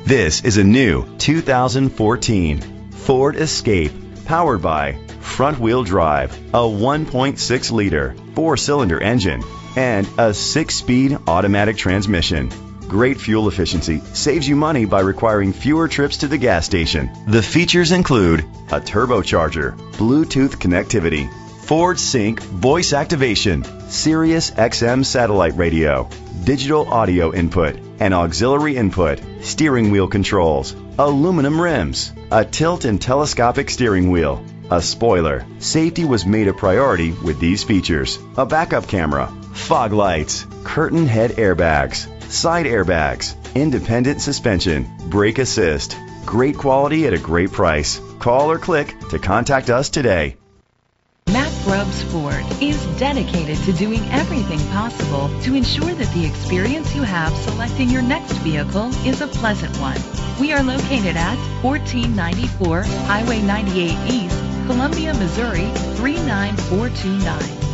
This is a new 2014 Ford Escape, powered by front-wheel drive, a 1.6-liter four-cylinder engine, and a 6-speed automatic transmission. Great fuel efficiency saves you money by requiring fewer trips to the gas station. The features include a turbocharger, Bluetooth connectivity, Ford Sync voice activation, Sirius XM satellite radio, digital audio input, and auxiliary input, steering wheel controls, aluminum rims, a tilt and telescopic steering wheel, a spoiler. Safety was made a priority with these features: a backup camera, fog lights, curtain head airbags, side airbags, independent suspension, brake assist. Great quality at a great price. Call or click to contact us today. Mack Grubbs Ford is dedicated to doing everything possible to ensure that the experience you have selecting your next vehicle is a pleasant one. We are located at 1494 Highway 98 East, Columbia, Missouri 39429.